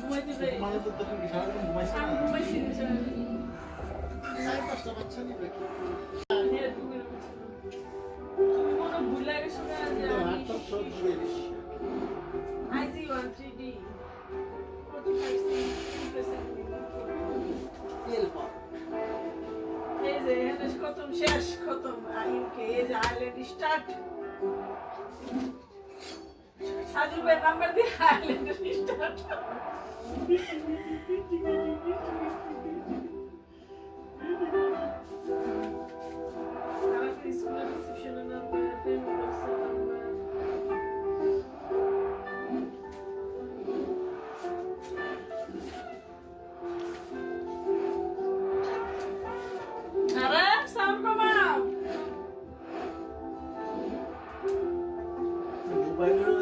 ঘুমাইতে দেই মানে তো তখন কি সারাদিন ঘুমাইছে না? আমি ঘুমাইছি না সারাদিন। 4-5টা বাচ্চা নিবে কি? হ্যাঁ, তুমি মনে ভুলে গেছো না যে কিন্তু আমি হাতটা সব ধরে দিস। IC13D 45 তেল পাও। এই যে এখানে খতম শেষ খতম ইউকে এই যে আইল্যান্ড স্টার্ট সাজু ভাই নাম্বার দিয়ে আইল্যান্ড স্টার্ট আমাকে স্কুলের রিসেপশনে নাম্বার ফ্রেন্ড বক্সের নাম্বার আরে সাউন্ড কমাও মোবাইলের